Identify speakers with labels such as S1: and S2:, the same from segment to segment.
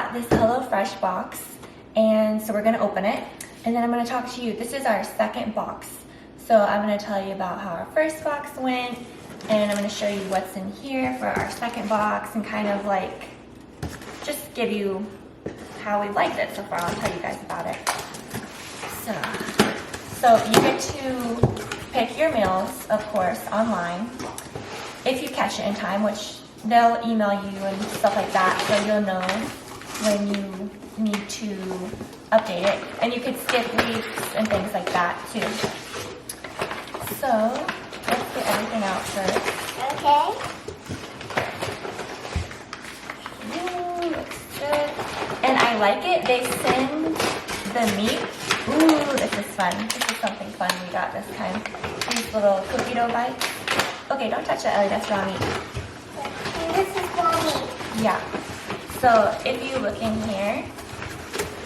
S1: got this HelloFresh box, and so we're gonna open it, and then I'm gonna talk to you. This is our second box. So I'm gonna tell you about how our first box went, and I'm gonna show you what's in here for our second box, and kind of like, just give you how we liked it so far. I'll tell you guys about it. So you get to pick your meals, of course, online, if you catch it in time, which they'll email you and stuff like that, so you'll know when you need to update it. And you could skip weeks and things like that too. So let's get everything out first.
S2: Okay.
S1: Ooh, looks good. And I like it. They send the meat. Ooh, this is fun. This is something fun we got this time. These little cookie dough bites. Okay, don't touch that, Ellie. That's raw meat.
S2: This is raw meat.
S1: Yeah. So if you look in here,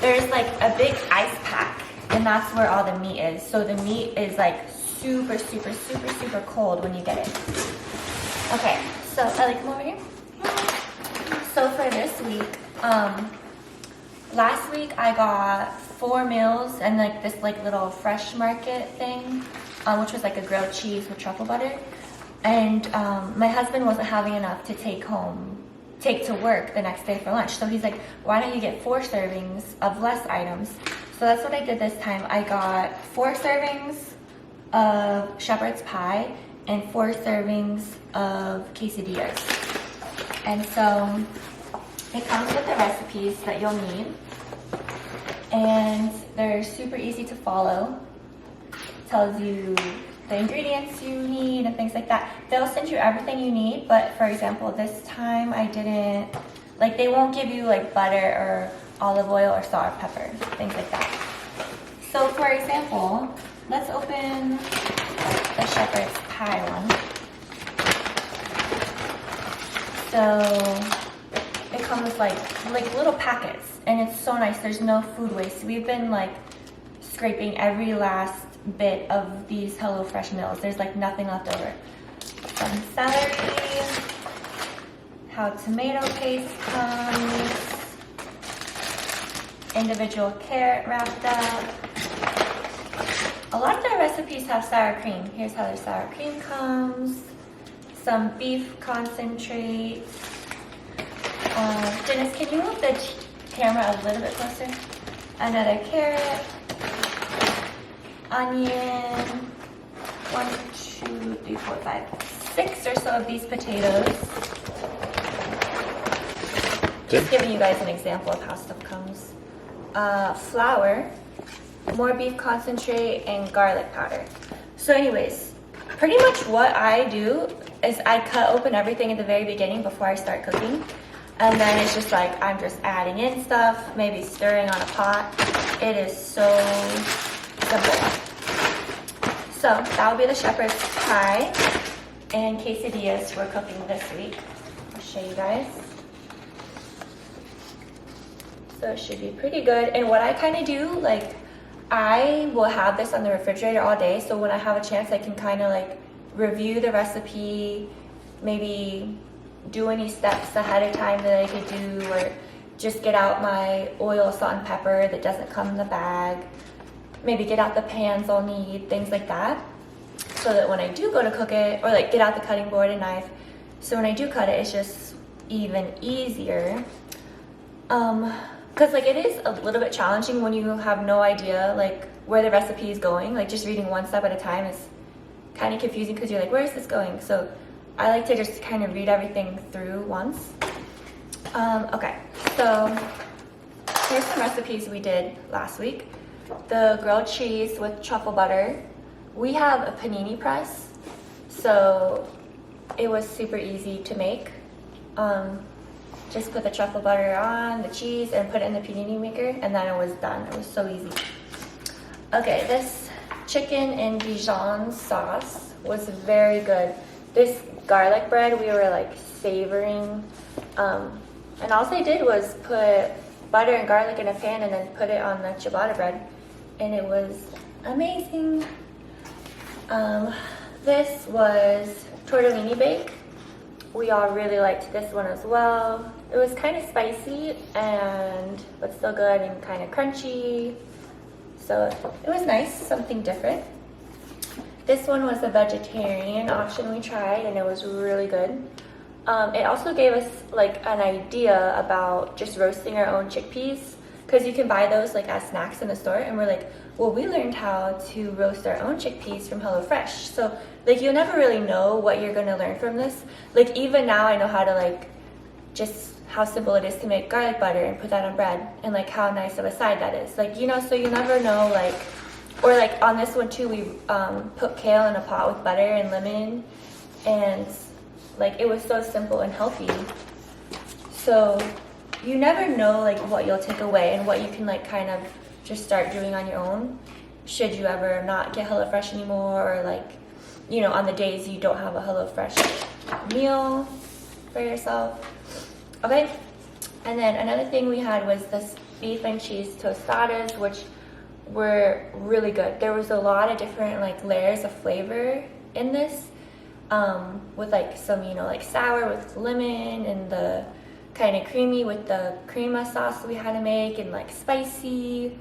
S1: there's like a big ice pack, and that's where all the meat is. So the meat is like super, super, super, super cold when you get it. Okay, so Ellie, come over here. So for this week, last week I got 4 meals and like this like little fresh market thing, which was like a grilled cheese with truffle butter. And my husband wasn't having enough to take to work the next day for lunch. So he's like, why don't you get 4 servings of less items? So that's what I did this time. I got 4 servings of shepherd's pie and 4 servings of quesadillas. And so it comes with the recipes that you'll need. And they're super easy to follow. Tells you the ingredients you need and things like that. They'll send you everything you need, but for example, this time I didn't, like they won't give you like butter or olive oil or salt or pepper, things like that. So for example, let's open the shepherd's pie one. So it comes like little packets, and it's so nice. There's no food waste. We've been like scraping every last bit of these HelloFresh meals. There's like nothing left over. Some celery, how tomato paste comes, individual carrot wrapped up. A lot of their recipes have sour cream. Here's how their sour cream comes. Some beef concentrate. Dennis, can you move the camera a little bit closer? Another carrot. Onion, 1, 2, 3, 4, 5, 6 or so of these potatoes. Just giving you guys an example of how stuff comes. Flour, more beef concentrate, and garlic powder. So anyways, pretty much what I do is I cut open everything at the very beginning before I start cooking. And then it's just like, I'm just adding in stuff, maybe stirring on a pot. It is so simple. So that will be the shepherd's pie and quesadillas we're cooking this week. I'll show you guys. So it should be pretty good. And what I kind of do, like, I will have this on the refrigerator all day. So when I have a chance, I can kind of like review the recipe, maybe do any steps ahead of time that I could do, or just get out my oil, salt, and pepper that doesn't come in the bag. Maybe get out the pans I'll need, things like that, so that when I do go to cook it, or like get out the cutting board and knife, so when I do cut it, it's just even easier. Because like it is a little bit challenging when you have no idea like where the recipe is going. Like just reading one step at a time is kind of confusing because you're like, where is this going? So I like to just kind of read everything through once. Okay, so here's some recipes we did last week. The grilled cheese with truffle butter. We have a panini press, so it was super easy to make. Just put the truffle butter on the cheese and put it in the panini maker, and then it was done. It was so easy. Okay, this chicken in Dijon sauce was very good. This garlic bread we were like savoring, and all I did was put butter and garlic in a pan and then put it on the ciabatta bread, and it was amazing. This was tortellini bake. We all really liked this one as well. It was kind of spicy but still good and kind of crunchy. So it was nice, something different. This one was the vegetarian option we tried, and it was really good. It also gave us like an idea about just roasting our own chickpeas, because you can buy those like as snacks in the store, and we're like, well, we learned how to roast our own chickpeas from HelloFresh. So like you'll never really know what you're gonna learn from this. Like even now I know how to like just how simple it is to make garlic butter and put that on bread, and like how nice of a side that is. Like, you know, so you never know, like, or like on this one too, we put kale in a pot with butter and lemon, and like it was so simple and healthy. So you never know like what you'll take away and what you can like kind of just start doing on your own should you ever not get HelloFresh anymore, or like, you know, on the days you don't have a HelloFresh meal for yourself. Okay, and then another thing we had was this beef and cheese tostadas, which were really good. There was a lot of different like layers of flavor in this, with like some, you know, like sour with lemon, and the kind of creamy with the crema sauce we had to make, and like spicy.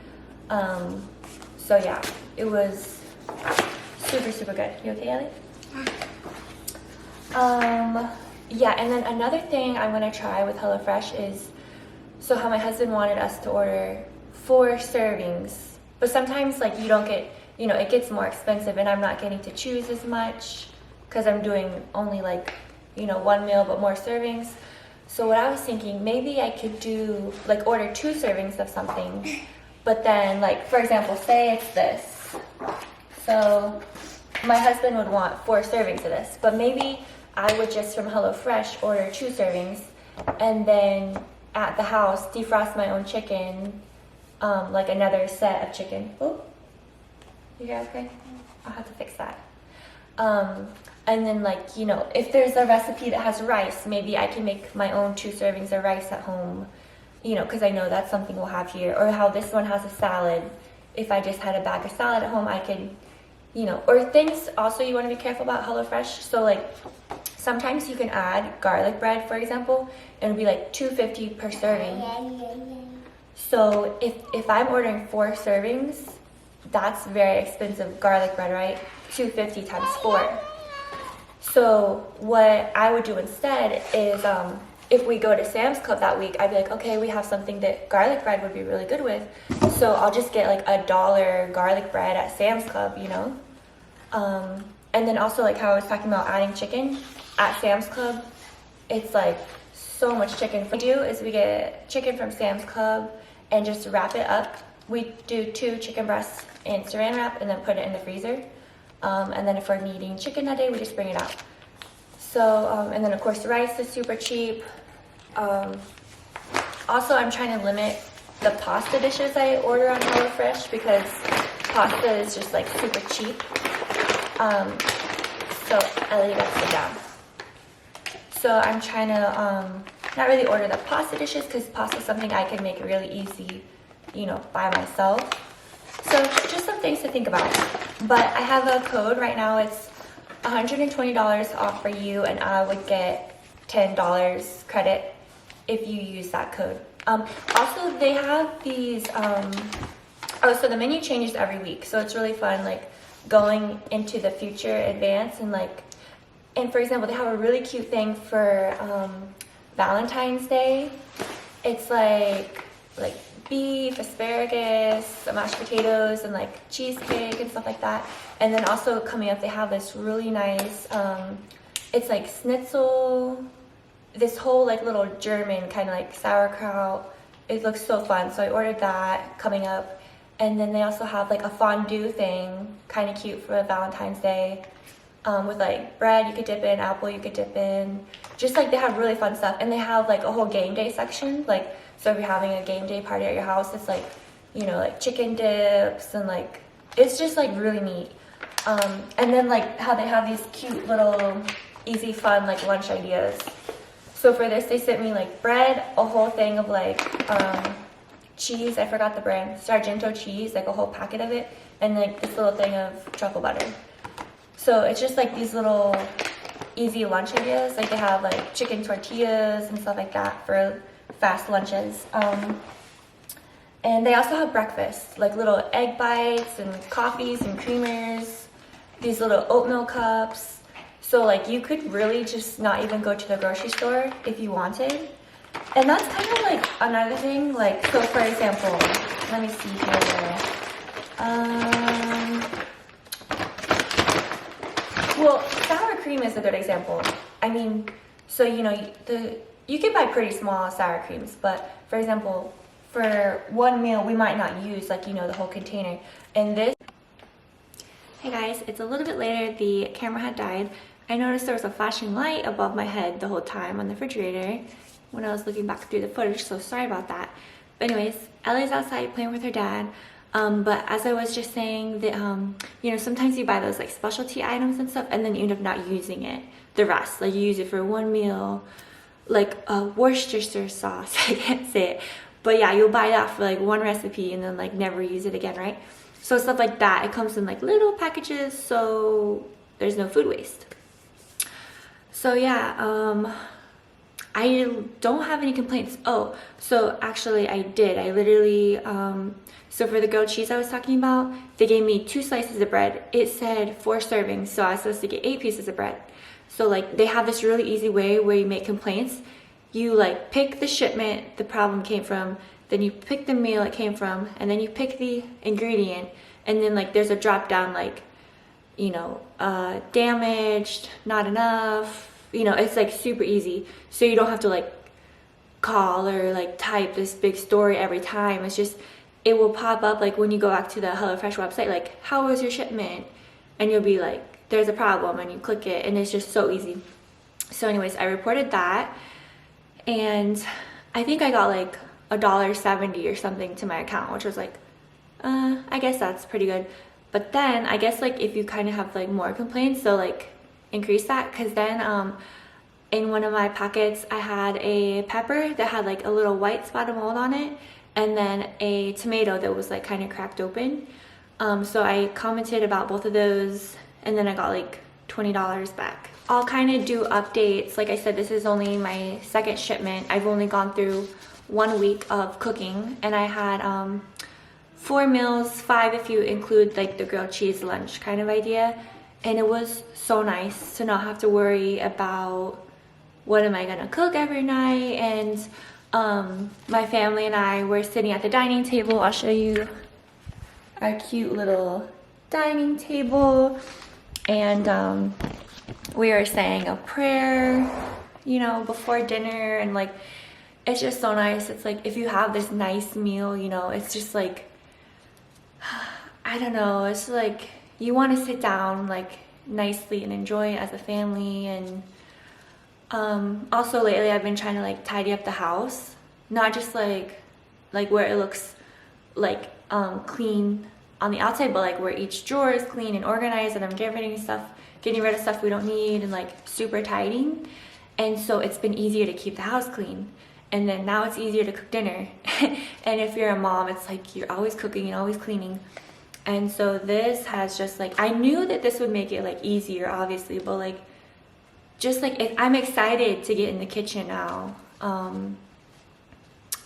S1: So yeah, it was super, super good. You okay, Ellie? Yeah, and then another thing I'm gonna try with HelloFresh is, so how my husband wanted us to order 4 servings, but sometimes like you don't get, you know, it gets more expensive, and I'm not getting to choose as much because I'm doing only like, you know, 1 meal but more servings. So what I was thinking, maybe I could do like order 2 servings of something, but then like, for example, say it's this. So my husband would want 4 servings of this, but maybe I would just from HelloFresh order 2 servings, and then at the house defrost my own chicken, like another set of chicken. Oh, you hear okay? I'll have to fix that. And then like, you know, if there's a recipe that has rice, maybe I can make my own 2 servings of rice at home, you know, because I know that's something we'll have here. Or how this one has a salad. If I just had a bag of salad at home, I could, you know, or things also you want to be careful about HelloFresh. So like sometimes you can add garlic bread, for example, and it'll be like $2.50 per serving. So if I'm ordering 4 servings, that's very expensive garlic bread, right? $2.50 times 4. So what I would do instead is, if we go to Sam's Club that week, I'd be like, okay, we have something that garlic bread would be really good with. So I'll just get like $1 garlic bread at Sam's Club, you know? And then also like how I was talking about adding chicken at Sam's Club, it's like so much chicken. What we do is we get chicken from Sam's Club and just wrap it up. We do 2 chicken breasts in saran wrap and then put it in the freezer. And then if we're needing chicken that day, we just bring it out. So, and then of course the rice is super cheap. Also, I'm trying to limit the pasta dishes I order on HelloFresh because pasta is just like super cheap. So Ellie, gotta sit down. So I'm trying to not really order the pasta dishes because pasta is something I can make really easy, you know, by myself. So just some things to think about. But I have a code right now. It's $120 off for you, and I would get $10 credit if you use that code. Also, they have these, so the menu changes every week, so it's really fun, like going into the future advance, and like, and for example, they have a really cute thing for Valentine's Day. It's like beef, asparagus, mashed potatoes, and like cheesecake and stuff like that. And then also coming up, they have this really nice, it's like schnitzel, this whole like little German kind of like sauerkraut. It looks so fun. So I ordered that coming up. And then they also have like a fondue thing, kind of cute for Valentine's Day, with like bread you could dip in, apple you could dip in. Just like they have really fun stuff. And they have like a whole game day section, like, so if you're having a game day party at your house, it's like, you know, like chicken dips, and like, it's just like really neat. And then like how they have these cute little easy fun like lunch ideas. So for this, they sent me like bread, a whole thing of like cheese, I forgot the brand, Sargento cheese, like a whole packet of it, and like this little thing of truffle butter. So it's just like these little easy lunch ideas. Like they have like chicken tortillas and stuff like that for fast lunches. And they also have breakfast, like little egg bites and coffees and creamers, these little oatmeal cups. So like you could really just not even go to the grocery store if you wanted. And that's kind of like another thing, like, so for example, let me see here. Well, sour cream is a good example. I mean, so you know, you can buy pretty small sour creams, but for example, for one meal, we might not use like, you know, the whole container. And this, hey guys, it's a little bit later. The camera had died. I noticed there was a flashing light above my head the whole time on the refrigerator when I was looking back through the footage, so sorry about that. But anyways, Ellie's outside playing with her dad. But as I was just saying, that you know, sometimes you buy those like specialty items and stuff, and then you end up not using it the rest. Like you use it for one meal, like a Worcestershire sauce. I can't say it, but yeah, you'll buy that for like one recipe and then like never use it again, right? So stuff like that, it comes in like little packages, so there's no food waste. So yeah, I don't have any complaints. Oh, so actually I did. I literally, so for the grilled cheese I was talking about, they gave me 2 slices of bread. It said 4 servings, so I was supposed to get 8 pieces of bread. So like they have this really easy way where you make complaints. You like pick the shipment the problem came from, then you pick the meal it came from, and then you pick the ingredient, and then like there's a drop down like, you know, damaged, not enough, you know, it's like super easy. So you don't have to like call or like type this big story every time. It's just, it will pop up like when you go back to the HelloFresh website, like, how was your shipment? And you'll be like, there's a problem, and you click it, and it's just so easy. So anyways, I reported that, and I think I got like $1.70 or something to my account, which was like, I guess that's pretty good. But then I guess like if you kind of have like more complaints, so like increase that, because then in one of my packets I had a pepper that had like a little white spot of mold on it, and then a tomato that was like kind of cracked open. So I commented about both of those, and then I got like $20 back. I'll kind of do updates. Like I said, this is only my 2nd shipment. I've only gone through 1 week of cooking, and I had 4 meals, 5 if you include like the grilled cheese lunch kind of idea. And it was so nice to not have to worry about what am I gonna cook every night. And my family and I were sitting at the dining table. I'll show you our cute little dining table, and we were saying a prayer, you know, before dinner, and like it's just so nice. It's like if you have this nice meal, you know, it's just like, I don't know, it's like you want to sit down like nicely and enjoy it as a family. And also lately I've been trying to like tidy up the house, not just like where it looks like clean on the outside, but like where each drawer is clean and organized, and I'm getting rid of stuff we don't need, and like super tidying. And so it's been easier to keep the house clean, and then now it's easier to cook dinner. And if you're a mom, it's like you're always cooking and always cleaning. And so this has just like, I knew that this would make it like easier obviously, but like just like I'm excited to get in the kitchen now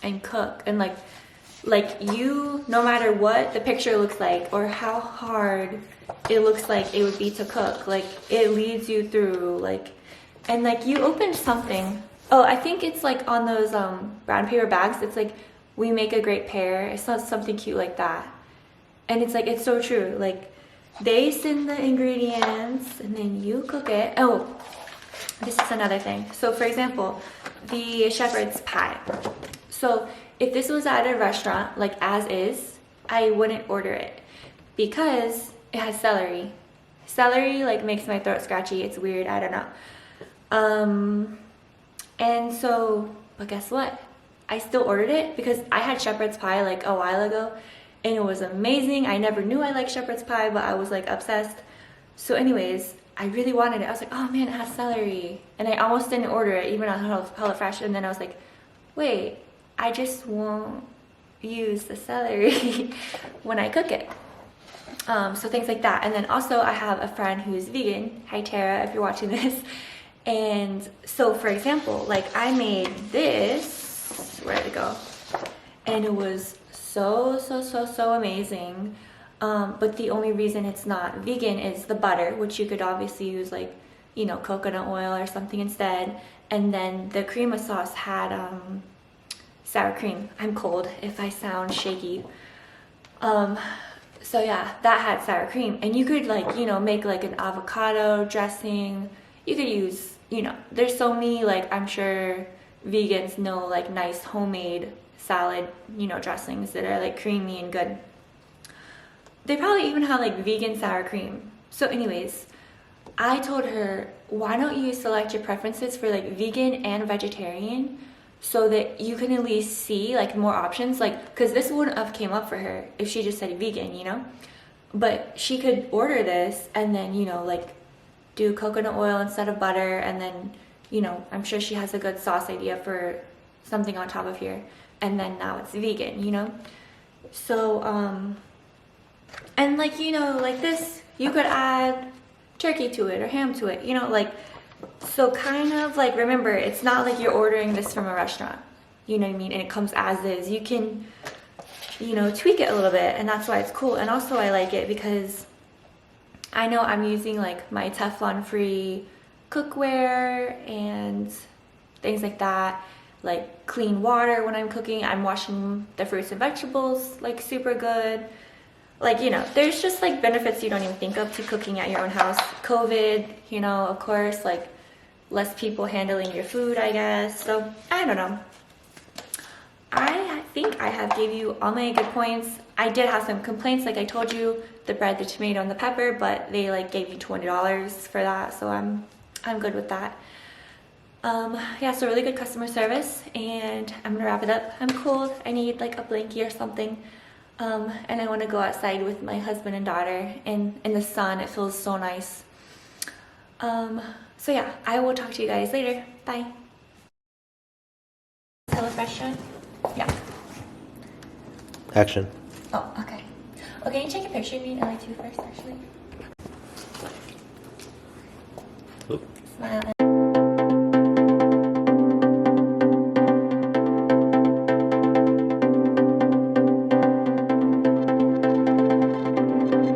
S1: and cook. And like you, no matter what the picture looks like or how hard it looks like it would be to cook, like it leads you through like, and like you open something. Oh, I think it's like on those brown paper bags, it's like, we make a great pair. It's not something cute like that. And it's like, it's so true. Like they send the ingredients and then you cook it. Oh, this is another thing. So for example, the shepherd's pie. So if this was at a restaurant, like as is, I wouldn't order it because it has celery. Celery like makes my throat scratchy. It's weird, I don't know. And so, but guess what? I still ordered it because I had shepherd's pie like a while ago, and it was amazing. I never knew I liked shepherd's pie, but I was like obsessed. So anyways, I really wanted it. I was like, oh man, it has celery. And I almost didn't order it even on HelloFresh. And then I was like, wait, I just won't use the celery when I cook it. So things like that. And then also I have a friend who's vegan. Hi Tara, if you're watching this. And so for example, like I made this, where did it go? And it was so amazing. But the only reason it's not vegan is the butter, which you could obviously use like, you know, coconut oil or something instead. And then the cream of sauce had sour cream. I'm cold if I sound shaky. So yeah, that had sour cream. And you could like, you know, make like an avocado dressing. You could use, you know, there's so many, like, I'm sure vegans know like nice homemade salad, you know, dressings that are like creamy and good. They probably even have like vegan sour cream. So anyways, I told her, why don't you select your preferences for like vegan and vegetarian so that you can at least see like more options, like, because this wouldn't have came up for her if she just said vegan, you know, but she could order this and then, you know, like do coconut oil instead of butter, and then, you know, I'm sure she has a good sauce idea for something on top of here, and then now it's vegan, you know. So and like, you know, like this, you could add turkey to it or ham to it, you know, like, so kind of like, remember, it's not like you're ordering this from a restaurant, you know what I mean, and it comes as is. You can, you know, tweak it a little bit, and that's why it's cool. And also I like it because I know I'm using like my Teflon free cookware and things like that, like clean water when I'm cooking. I'm washing the fruits and vegetables like super good. Like, you know, there's just like benefits you don't even think of to cooking at your own house. COVID, you know, of course, like less people handling your food, I guess. So I don't know. I think I have gave you all my good points. I did have some complaints, like I told you, the bread, the tomato, and the pepper, but they like gave me $20 for that, so I'm good with that. Yeah, so really good customer service, and I'm gonna wrap it up. I'm cold. I need like a blankie or something, and I want to go outside with my husband and daughter in the sun. It feels so nice. So yeah, I will talk to you guys later. Bye. HelloFresh on? Yeah.
S3: Action.
S1: Oh, okay. Okay, can you take a picture of me and LA2 first, actually?
S3: Oop.
S1: Smile.